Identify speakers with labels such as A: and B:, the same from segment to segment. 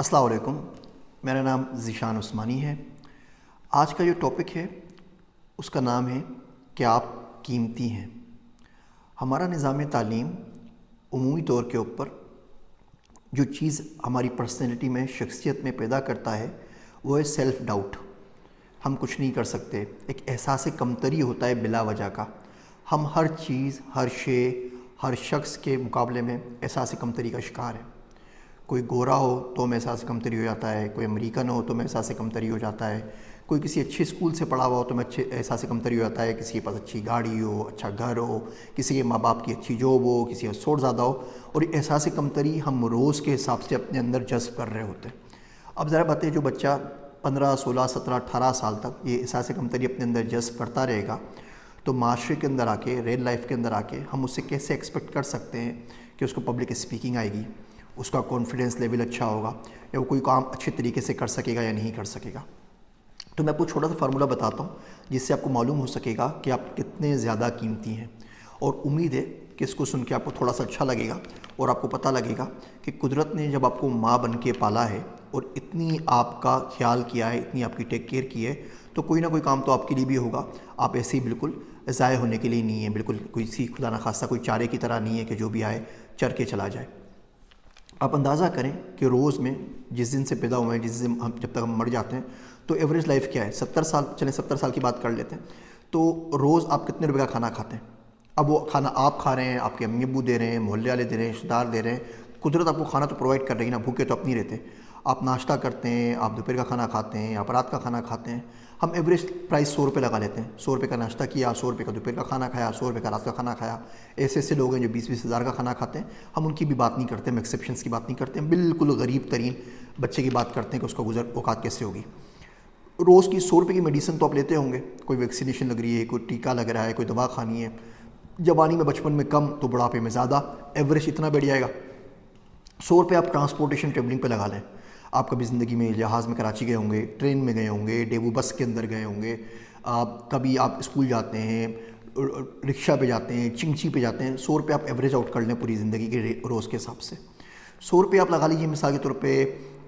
A: السلام علیکم، میرا نام ذیشان عثمانی ہے۔ آج کا جو ٹاپک ہے اس کا نام ہے کہ آپ قیمتی ہیں۔ ہمارا نظام تعلیم عمومی طور کے اوپر جو چیز ہماری پرسنالٹی میں، شخصیت میں پیدا کرتا ہے وہ ہے سیلف ڈاؤٹ۔ ہم کچھ نہیں کر سکتے، ایک احساس کمتری ہوتا ہے بلا وجہ کا۔ ہم ہر چیز، ہر شے، ہر شخص کے مقابلے میں احساس کمتری کا شکار ہیں۔ کوئی گورا ہو تو ہمیں احساس کمتری ہو جاتا ہے، کوئی امریکن ہو تو ہمیں احساس کمتری ہو جاتا ہے، کوئی کسی اچھے اسکول سے پڑھا ہوا ہو تو ہمیں احساس کمتری ہو جاتا ہے، کسی کے پاس اچھی گاڑی ہو، اچھا گھر ہو، کسی کے ماں باپ کی اچھی جاب ہو، کسی کا سوٹ زیادہ ہو، اور یہ احساس کمتری ہم روز کے حساب سے اپنے اندر جذب کر رہے ہوتے ہیں۔ اب ذرا بات ہے، جو بچہ 15 16 17 18 سال تک یہ احساس کمتری اپنے اندر جذب کرتا رہے گا تو معاشرے کے اندر آ کے، ریئل لائف کے اندر آ کے ہم اس سے کیسے ایکسپیکٹ کر سکتے ہیں کہ اس کو پبلک اسپیکنگ آئے گی، اس کا کانفیڈنس لیول اچھا ہوگا، یا وہ کوئی کام اچھے طریقے سے کر سکے گا یا نہیں کر سکے گا۔ تو میں آپ کو چھوٹا سا فارمولہ بتاتا ہوں جس سے آپ کو معلوم ہو سکے گا کہ آپ کتنے زیادہ قیمتی ہیں، اور امید ہے کہ اس کو سن کے آپ کو تھوڑا سا اچھا لگے گا اور آپ کو پتہ لگے گا کہ قدرت نے جب آپ کو ماں بن کے پالا ہے اور اتنی آپ کا خیال کیا ہے، اتنی آپ کی ٹیک کیئر کی ہے، تو کوئی نہ کوئی کام تو آپ کے لیے بھی ہوگا۔ آپ ایسے ہی بالکل ضائع ہونے کے لیے نہیں ہیں، بالکل کوئی خدا نخواستہ کوئی چارے کی طرح نہیں ہے کہ جو بھی آئے چر کے چلا جائے۔ آپ اندازہ کریں کہ روز میں جس دن سے پیدا ہوئے ہیں، جس دن جب تک ہم مر جاتے ہیں، تو ایوریج لائف کیا ہے؟ 70 سال، چلیں 70 سال کی بات کر لیتے ہیں۔ تو روز آپ کتنے روپے کا کھانا کھاتے ہیں؟ اب وہ کھانا آپ کھا رہے ہیں، آپ کے امی ابو دے رہے ہیں، محلے والے دے رہے ہیں، رشتہ دار دے رہے ہیں، قدرت آپ کو کھانا تو پرووائڈ کر رہی ہے نا، بھوکے تو اپنی رہتے۔ آپ ناشتہ کرتے ہیں، آپ دوپہر کا کھانا کھاتے ہیں، آپ رات کا کھانا کھاتے ہیں۔ ہم ایوریج پرائس 100 روپے لگا لیتے ہیں، 100 روپے کا ناشتہ کیا، 100 روپے کا دوپہر کا کھانا کھایا، 100 روپے کا رات کا کھانا کھایا۔ ایسے ایسے لوگ ہیں جو 20 ہزار کا کھانا کھاتے ہیں، ہم ان کی بھی بات نہیں کرتے، ہم ایکسیپشنس کی بات نہیں کرتے، ہم بالکل غریب ترین بچے کی بات کرتے ہیں کہ اس کا گزر اوقات کیسے ہوگی۔ روز کی 100 روپے کی میڈیسن تو آپ لیتے ہوں گے، کوئی ویکسینیشن لگ رہی ہے، کوئی ٹیکہ لگ رہا ہے، کوئی دوا کھانی ہے، جوانی میں بچپن میں کم تو بڑھاپے میں زیادہ، ایوریج اتنا بیٹھ جائے گا۔ 100 روپے آپ ٹرانسپورٹیشن ٹریولنگ پہ لگا لیں۔ آپ کبھی زندگی میں جہاز میں کراچی گئے ہوں گے، ٹرین میں گئے ہوں گے، ڈیبو بس کے اندر گئے ہوں گے، کبھی آپ اسکول جاتے ہیں، رکشہ پہ جاتے ہیں، چنگچی پہ جاتے ہیں۔ 100 روپے آپ ایوریج آؤٹ کر لیں پوری زندگی کے روز کے حساب سے۔ 100 روپے آپ لگا لیجیے مثال کے طور پہ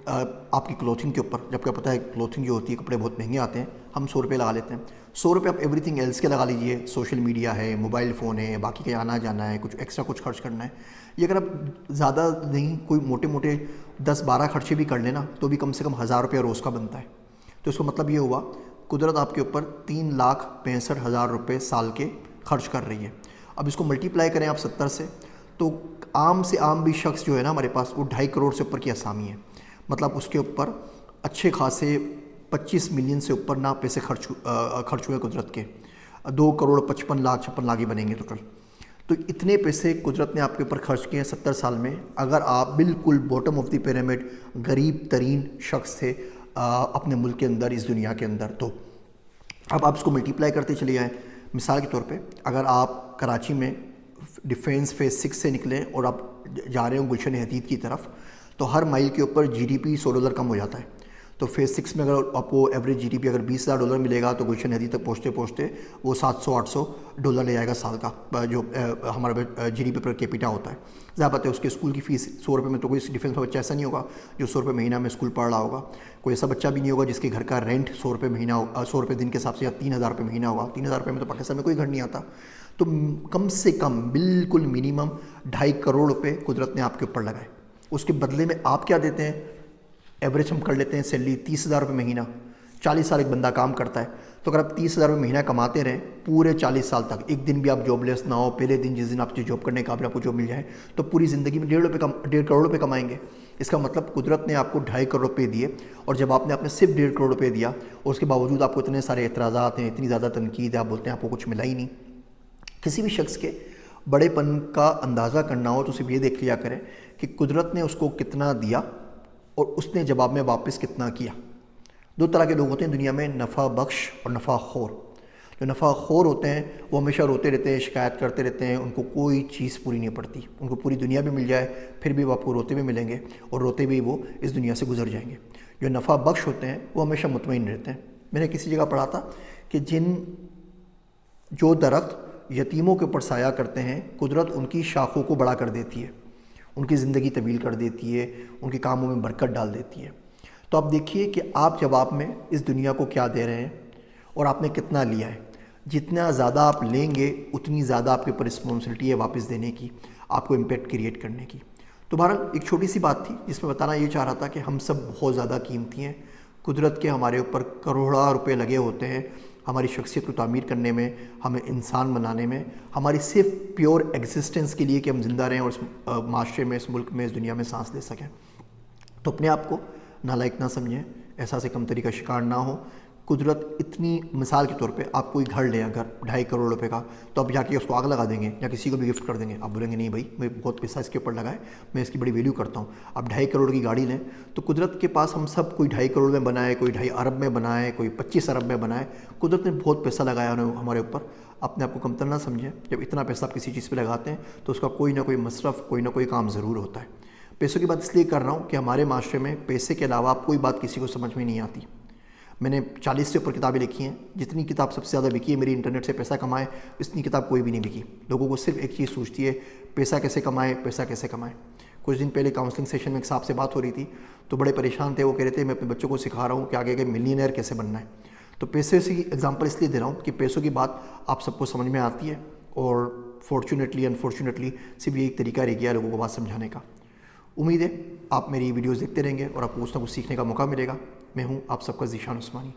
A: آپ کی کلوتھنگ کے اوپر، جب کہ پتہ ہے کلوتھنگ جو ہوتی ہے، کپڑے بہت مہنگے آتے ہیں، ہم 100 روپے لگا لیتے ہیں۔ 100 روپے آپ ایوری تھنگ ایلس کے لگا لیجیے، سوشل میڈیا ہے، موبائل فون ہے، باقی کے آنا جانا ہے، کچھ ایکسٹرا کچھ خرچ کرنا ہے۔ یہ اگر آپ زیادہ نہیں، کوئی موٹے موٹے 10 12 خرچے بھی کر لینا تو بھی کم سے کم 1000 روپے روز کا بنتا ہے۔ تو اس کا مطلب یہ ہوا قدرت آپ کے اوپر 3,65,000 روپے سال کے خرچ کر رہی ہے۔ اب اس کو ملٹی پلائی کریں آپ 70 سے، تو عام سے عام بھی شخص جو ہے نا ہمارے پاس، وہ 2.5 کروڑ سے اوپر کی اسامی ہے۔ مطلب اس کے اوپر اچھے خاصے 25 ملین سے اوپر نہ پیسے خرچ ہوئے قدرت کے، 2,55,00,000 56 لاکھ ہی بنیں گے ٹوٹل۔ تو اتنے پیسے قدرت نے آپ کے اوپر خرچ کیے ہیں 70 سال میں، اگر آپ بالکل باٹم آف دی پیرامڈ غریب ترین شخص تھے اپنے ملک کے اندر، اس دنیا کے اندر۔ تو اب آپ اس کو ملٹیپلائی کرتے چلے جائیں۔ مثال کے طور پہ اگر آپ کراچی میں ڈیفینس فیز 6 سے نکلیں اور آپ جا رہے ہوں گلشن حدید کی طرف، تو ہر مائل کے اوپر جی ڈی پی $100 کم ہو جاتا ہے۔ تو فیز 6 میں اگر آپ کو ایوریج جی ڈی پی اگر $20,000 ملے گا تو گلشن حدید تک پہنچتے پہنچتے وہ $700-800 لے جائے گا سال کا، جو ہمارا G D P per capita ہوتا ہے۔ ظاہر بات ہے اس کے اسکول کی فیس 100 روپے میں، تو کوئی ڈیفینس کا بچہ ایسا نہیں ہوگا جو 100 روپے مہینہ میں اسکول پڑھ رہا ہوگا۔ کوئی ایسا بچہ بھی نہیں ہوگا جس کے گھر کا رینٹ 100 روپے مہینہ، 100 روپے دن کے حساب سے، یا 3,000 روپے مہینہ ہوگا۔ 3,000 روپے میں تو پاکستان میں کوئی گھر نہیں آتا۔ تو کم سے کم بالکل منیمم 2.5 کروڑ روپے قدرت نے آپ کے اوپر لگائے۔ اس کے بدلے میں آپ کیا دیتے ہیں؟ ایوریج ہم کر لیتے ہیں سیلری 30,000 روپے مہینہ، 40 سال ایک بندہ کام کرتا ہے۔ تو اگر آپ 30,000 روپے مہینہ کماتے رہیں پورے 40 سال تک، ایک دن بھی آپ جاب لیس نہ ہو، پہلے دن جس دن آپ جاب کرنے کے قابل آپ کو جاب مل جائے، تو پوری زندگی میں 1.5 کروڑ روپے کمائیں گے۔ اس کا مطلب قدرت نے آپ کو 2.5 کروڑ روپے دیے، اور جب آپ نے اپنے صرف 1.5 کروڑ روپے دیا اور اس کے باوجود آپ کو اتنے سارے اعتراضات ہیں، اتنی زیادہ تنقید ہے، آپ بولتے ہیں آپ کو کچھ ملا ہی نہیں۔ کسی بھی شخص کے بڑے پن کا اندازہ کرنا ہو تو صرف یہ دیکھ لیا کریں کہ قدرت نے اس کو کتنا دیا اور اس نے جواب میں واپس کتنا کیا۔ 2 طرح کے لوگ ہوتے ہیں دنیا میں، نفع بخش اور نفع خور۔ جو نفع خور ہوتے ہیں وہ ہمیشہ روتے رہتے ہیں، شکایت کرتے رہتے ہیں، ان کو کوئی چیز پوری نہیں پڑتی، ان کو پوری دنیا بھی مل جائے پھر بھی وہ آپ کو روتے ہوئے ملیں گے، اور روتے ہوئے وہ اس دنیا سے گزر جائیں گے۔ جو نفع بخش ہوتے ہیں وہ ہمیشہ مطمئن رہتے ہیں۔ میں نے کسی جگہ پڑھا تھا کہ جو درخت یتیموں کے اوپر سایہ کرتے ہیں، قدرت ان کی شاخوں کو بڑا کر دیتی ہے۔ ان کی زندگی طویل کر دیتی ہے، ان کے کاموں میں برکت ڈال دیتی ہے۔ تو آپ دیکھیے کہ آپ جواب میں اس دنیا کو کیا دے رہے ہیں اور آپ نے کتنا لیا ہے۔ جتنا زیادہ آپ لیں گے اتنی زیادہ آپ کے اوپر رسپانسبلٹی ہے واپس دینے کی، آپ کو امپیکٹ کریٹ کرنے کی۔ تو بہرحال ایک چھوٹی سی بات تھی جس میں بتانا یہ چاہ رہا تھا کہ ہم سب بہت زیادہ قیمتی ہیں۔ قدرت کے ہمارے اوپر کروڑا روپے لگے ہوتے ہیں ہماری شخصیت کو تعمیر کرنے میں، ہمیں انسان بنانے میں، ہماری صرف پیور ایگزسٹنس کے لیے کہ ہم زندہ رہیں اور اس معاشرے میں، اس ملک میں، اس دنیا میں سانس لے سکیں۔ تو اپنے آپ کو نالائق نہ سمجھیں، احساس کمتری کا شکار نہ ہو۔ قدرت اتنی، مثال کے طور پہ آپ کوئی گھر لیں، اگر 2.5 کروڑ روپے کا، تو آپ جا کے اس کو آگ لگا دیں گے یا کسی کو بھی گفٹ کر دیں گے، آپ بولیں گے نہیں بھائی میں بہت پیسہ اس کے اوپر لگا ہے، میں اس کی بڑی ویلیو کرتا ہوں۔ آپ 2.5 کروڑ کی گاڑی لیں تو قدرت کے پاس ہم سب کوئی 2.5 کروڑ میں بنائے، کوئی 2.5 ارب میں بنائے، کوئی 25 ارب میں بنائے، قدرت نے بہت پیسہ لگایا ہمارے اوپر۔ اپنے آپ کو کمتر نہ سمجھیں۔ جب اتنا پیسہ آپ کسی چیز پہ لگاتے ہیں تو اس کا کوئی نہ کوئی مصرف، کوئی نہ کوئی کام ضرور ہوتا ہے۔ پیسوں کی بات اس لیے کر رہا ہوں کہ ہمارے معاشرے میں پیسے کے علاوہ آپ کوئی بات کسی کو سمجھ میں نہیں آتی۔ میں نے 40 سے اوپر کتابیں لکھی ہیں، جتنی کتاب سب سے زیادہ بکی ہے میری انٹرنیٹ سے پیسہ کمائے، اتنی کتاب کوئی بھی نہیں بکی۔ لوگوں کو صرف ایک چیز سوچتی ہے، پیسہ کیسے کمائے، پیسہ کیسے کمائے۔ کچھ دن پہلے کاؤنسلنگ سیشن میں ایک صاحب سے بات ہو رہی تھی تو بڑے پریشان تھے، وہ کہہ رہے تھے میں اپنے بچوں کو سکھا رہا ہوں کہ آگے ملینئر کیسے بننا ہے۔ تو پیسے سے ایگزامپل اس لیے دے رہا ہوں کہ پیسوں کی بات آپ سب کو سمجھ میں آتی ہے، اور فارچونیٹلی انفارچونیٹلی صرف یہ ایک طریقہ رہ گیا ہے لوگوں کو بات سمجھانے کا۔ امید ہے آپ میری ویڈیوز دیکھتے رہیں گے اور آپ کو کچھ نہ کچھ سیکھنے کا موقع ملے گا۔ میں ہوں آپ سب کا ذیشان عثمانی۔